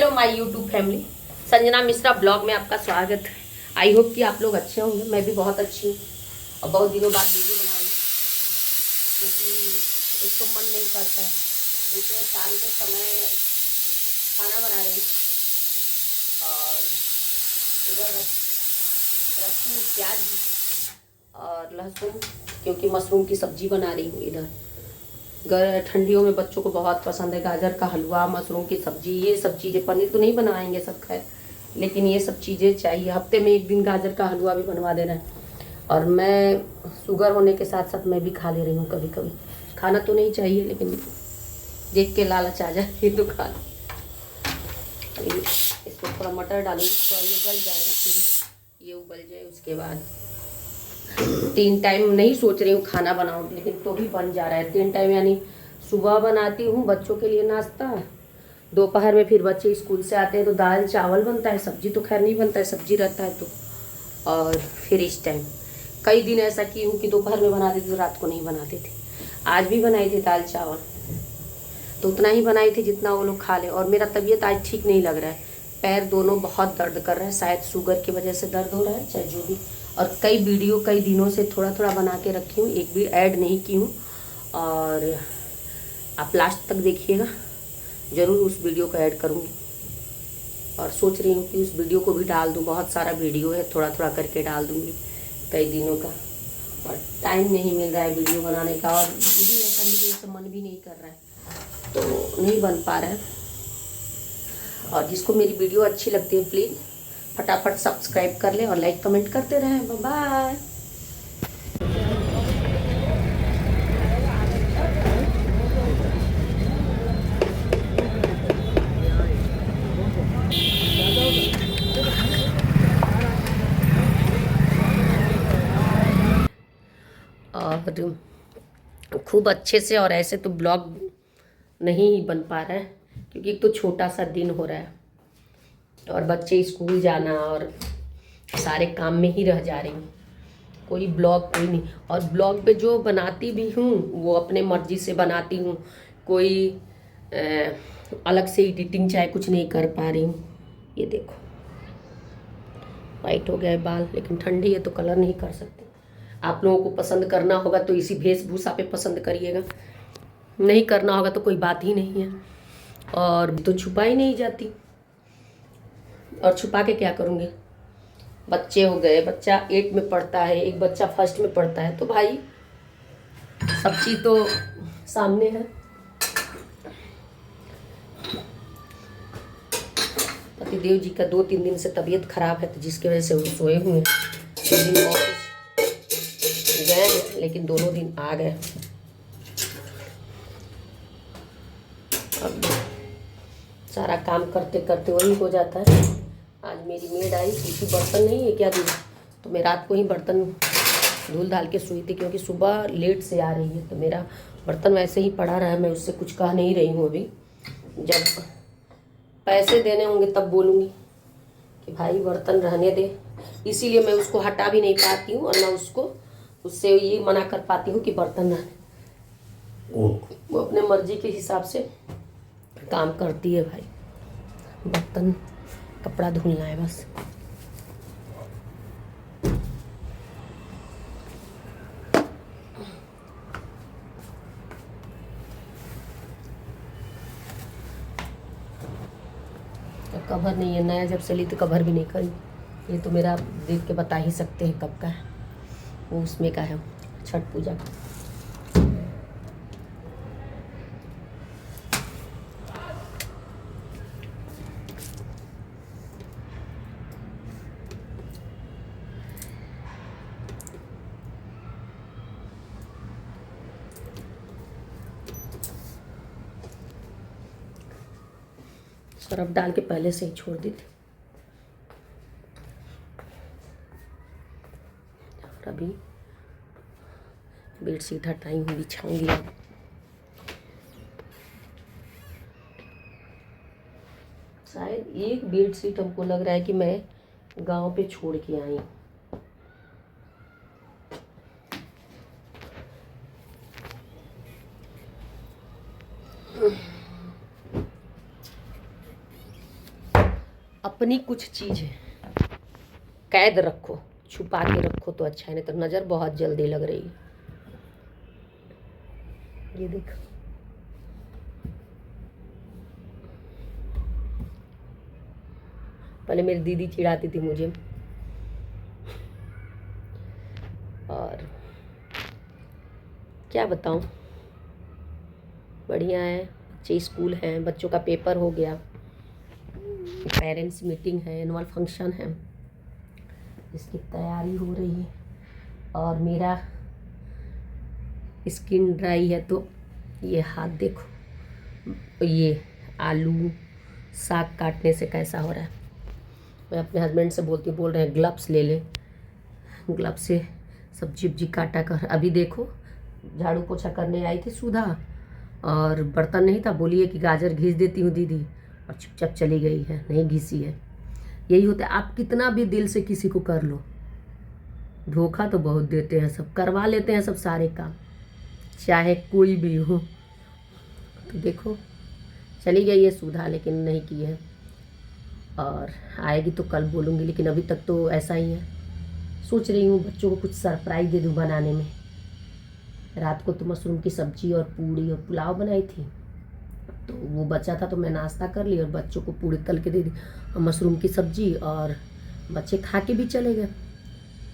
Hello my YouTube family, Sanjana Mishra blog में आपका स्वागत है। आई होप कि आप लोग अच्छे होंगे। मैं भी बहुत अच्छी हूँ और बहुत दिनों बाद वीडियो बना रही हूँ क्योंकि एक तो मन नहीं करता है। दूसरे शाम के समय खाना बना रही हूँ और इधर रखी हूँ प्याज और लहसुन क्योंकि मशरूम की सब्जी बना रही हूँ। इधर ठंडियों में बच्चों को बहुत पसंद है गाजर का हलवा, मशरूम की सब्जी, ये सब चीज़ें। पनीर तो नहीं बनाएंगे सब खैर, लेकिन ये सब चीज़ें चाहिए। हफ्ते में एक दिन गाजर का हलवा भी बनवा देना है। और मैं शुगर होने के साथ साथ मैं भी खा ले रही हूँ कभी कभी। खाना तो नहीं चाहिए लेकिन देख के लालच आ जाए तो खा लो। इसमें थोड़ा मटर डालूंगी, थोड़ा ये गल जाएगा, फिर ये उबल जाए उसके बाद 3 टाइम नहीं सोच रही हूँ खाना बनाऊँ, लेकिन तो भी बन जा रहा है 3 टाइम। यानी सुबह बनाती हूँ बच्चों के लिए नाश्ता, दोपहर में फिर बच्चे स्कूल से आते हैं तो दाल चावल बनता है, सब्जी तो खैर नहीं बनता है, सब्जी रहता है तो। और फिर इस टाइम कई दिन ऐसा की हूँ कि दोपहर में बना देती तो रात को नहीं बनाते थे। आज भी बनाई थी दाल चावल, तो उतना ही बनाई थी जितना वो लोग खा ले। और मेरा तबीयत आज ठीक नहीं लग रहा है, पैर दोनों बहुत दर्द कर रहा है, शायद शुगर की वजह से दर्द हो रहा है, चाहे जो भी। और कई वीडियो कई दिनों से थोड़ा थोड़ा बना के रखी हूँ, एक भी ऐड नहीं की हूँ। और आप लास्ट तक देखिएगा, ज़रूर उस वीडियो को ऐड करूँगी। और सोच रही हूँ कि उस वीडियो को भी डाल दूँ, बहुत सारा वीडियो है, थोड़ा थोड़ा करके डाल दूँगी कई दिनों का। और टाइम नहीं मिल रहा है वीडियो बनाने का, और वीडियो ठंडी की वजह से मन भी नहीं कर रहा है तो नहीं बन पा रहा है। और जिसको मेरी वीडियो अच्छी लगती है प्लीज़ फटाफट सब्सक्राइब कर लें और लाइक कमेंट करते रहें। बाय। और खूब अच्छे से, और ऐसे तो ब्लॉग नहीं बन पा रहा है क्योंकि एक तो छोटा सा दिन हो रहा है और बच्चे स्कूल जाना और सारे काम में ही रह जा रही हूँ। कोई ब्लॉग कोई नहीं। और ब्लॉग पे जो बनाती भी हूँ वो अपने मर्जी से बनाती हूँ, कोई अलग से एडिटिंग चाहे कुछ नहीं कर पा रही हूँ। ये देखो वाइट हो गया है बाल, लेकिन ठंडी है तो कलर नहीं कर सकते। आप लोगों को पसंद करना होगा तो इसी वेशभूषा पे पसंद करिएगा, नहीं करना होगा तो कोई बात ही नहीं है। और तो छुपा ही नहीं जाती, और छुपा के क्या करूँगी। बच्चे हो गए, बच्चा 8 में पढ़ता है, एक बच्चा फर्स्ट में पढ़ता है, तो भाई सब चीज़ तो सामने है। पतिदेव जी का 2-3 दिन से तबीयत खराब है, तो जिसकी वजह से वो सोए हुए हैं। 2 दिन ऑफिस गए हैं लेकिन दोनों दिन आ गए। अब सारा काम करते करते वही हो जाता है। आज मेरी मेड आई, किसी बर्तन नहीं है क्या दी, तो मैं रात को ही बर्तन धुल धाल के सोई थी क्योंकि सुबह लेट से आ रही है, तो मेरा बर्तन वैसे ही पड़ा रहा है। मैं उससे कुछ कह नहीं रही हूँ अभी, जब पैसे देने होंगे तब बोलूँगी कि भाई बर्तन रहने दे। इसीलिए मैं उसको हटा भी नहीं पाती हूँ और ना उससे ये मना कर पाती हूँ कि बर्तन रहने। वो अपने मर्जी के हिसाब से काम करती है भाई। बर्तन कपड़ा धुलना है बस। कवर नहीं है, नया जब से ली तो कवर भी नहीं करी। ये तो मेरा देख के बता ही सकते हैं कब का है, वो उसमें का है, छठ पूजा का। सर्फ डाल के पहले से ही छोड़ दी थी। और अभी बेडशीट हटाई हूँ, बिछाऊंगी अब। शायद एक बेडशीट हमको लग रहा है कि मैं गांव पे छोड़ के आई। अपनी कुछ चीज़ है कैद रखो, छुपा के रखो तो अच्छा है, नहीं तो नज़र बहुत जल्दी लग रही है। ये देखो, पहले मेरी दीदी चिढ़ाती थी मुझे, और क्या बताऊं, बढ़िया है। बच्चे स्कूल हैं, बच्चों का पेपर हो गया, पेरेंट्स मीटिंग है, एनुअल फंक्शन है, इसकी तैयारी हो रही है। और मेरा स्किन ड्राई है तो ये हाथ देखो, ये आलू साग काटने से कैसा हो रहा है। मैं अपने हस्बैंड से बोल रहे हैं ग्लव्स ले ले, ग्लव्स से सब्जी उब्जी काटा कर। अभी देखो झाड़ू पोछा करने आई थी सुधा, और बर्तन नहीं था, बोलिए कि गाजर घिस देती हूँ दीदी, और चुपचाप चली गई है, नहीं घिसी है। यही होता है, आप कितना भी दिल से किसी को कर लो, धोखा तो बहुत देते हैं, सब करवा लेते हैं सब सारे काम, चाहे कोई भी हो। तो देखो चली गई है सुधा, लेकिन नहीं की है, और आएगी तो कल बोलूँगी, लेकिन अभी तक तो ऐसा ही है। सोच रही हूँ बच्चों को कुछ सरप्राइज़ दे दूँ बनाने में। रात को तो मशरूम की सब्जी और पूड़ी और पुलाव बनाई थी, तो वो बचा था तो मैं नाश्ता कर ली, और बच्चों को पूड़ी तल के दे दी, और मशरूम की सब्जी, और बच्चे खा के भी चले गए।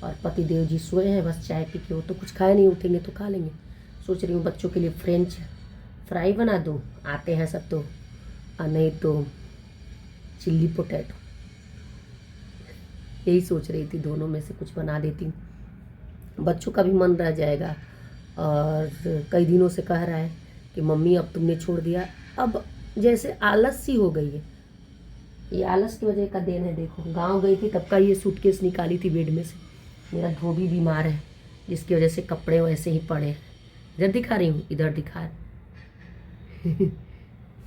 और पति देव जी सोए हैं बस चाय पी के, वो तो कुछ खाए नहीं, उठेंगे तो खा लेंगे। सोच रही हूँ बच्चों के लिए फ्रेंच फ्राई बना दूँ, आते हैं सब तो, और नहीं तो चिल्ली पोटैटो, यही सोच रही थी, दोनों में से कुछ बना देती हूँ। बच्चों का भी मन रह जाएगा, और कई दिनों से कह रहा है कि मम्मी अब तुमने छोड़ दिया, अब जैसे आलस सी हो गई है। ये आलस की वजह का देन है। देखो गांव गई थी तब का ये सूटकेस निकाली थी बेड में से। मेरा धोबी बीमार है, जिसकी वजह से कपड़े वैसे ही पड़े हैं। इधर दिखा रही हूँ, इधर दिखा रही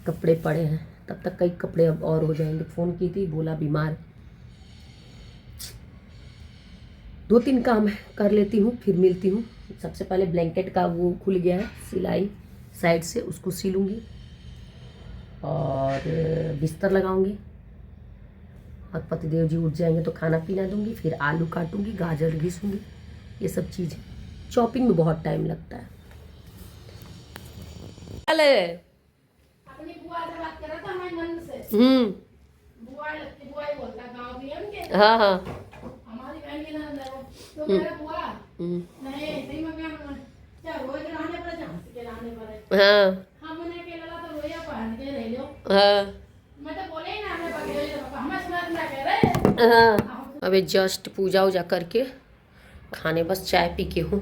कपड़े पड़े हैं, तब तक कई कपड़े अब और हो जाएंगे। फ़ोन की थी, बोला बीमार। 2-3 काम कर लेती हूँ, फिर मिलती हूँ। सबसे पहले ब्लैंकेट का वो खुल गया है सिलाई साइड से, उसको सिलूँगी, और बिस्तर लगाऊंगी, और पतिदेव जी उठ जाएंगे तो खाना पीना दूंगी, फिर आलू काटूंगी, गाजर घिसूंगी, ये सब चीज़ें। चॉपिंग में बहुत टाइम लगता है। अपनी बुआ से बात करा था मैं नंद से। बुआ लगती, बुआ ही बोलता गांव भी है उनके। हाँ हाँ। हमारी बहन की नंद है वो, तो मेरा बुआ नहीं सही में क्या रोज रहने पर झांसी के रहने पर है। हाँ हमने के लला तो रोया पहन के रह लो। हाँ मैं तो बोले ही ना, हमें बगैर तो हमें सुना ना कह रहे। हाँ। अभी जस्ट पूजा वूजा करके खाने बस चाय पी के हूँ,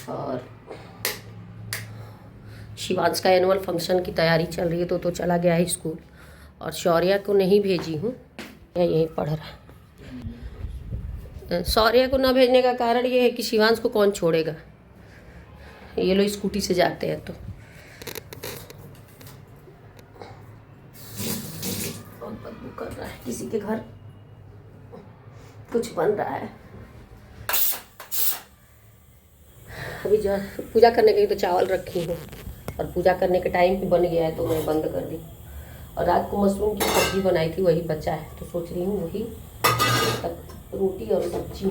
और शिवांश का एनुअल फंक्शन की तैयारी चल रही है, तो चला गया है स्कूल, और शौर्या को नहीं भेजी हूँ, यहीं पढ़ रहा है। शौर्या को ना भेजने का कारण ये है कि शिवांश को कौन छोड़ेगा, ये लोग स्कूटी से जाते हैं तो। और बदबू कर रहा है, किसी के घर कुछ बन रहा है। अभी जो पूजा करने के लिए तो चावल रखी हूँ, और पूजा करने के टाइम पे बन गया है तो मैं बंद कर दी। और रात को मशरूम की सब्जी बनाई थी, वही बचा है, तो सोच रही हूँ वही रोटी और सब्जी,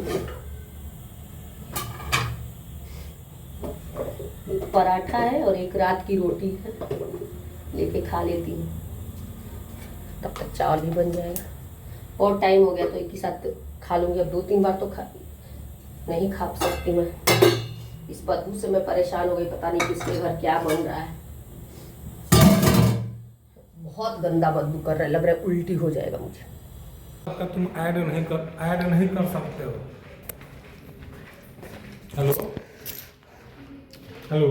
एक पराठा है और एक रात की रोटी है, लेके खा लेती हूँ, तब तक चावल भी बन जाएगा। और टाइम हो गया तो एक ही साथ खा लूँगी। अब 2-3 बार तो नहीं खा सकती मैं, इस बदबू से मैं परेशान हो गई। पता नहीं किसके घर क्या बन रहा है, बहुत गंदा बदबू कर रहा है, लग रहा है उल्टी हो जाएगा मुझे। तुम ऐड नहीं कर सकते हो। Hello hello,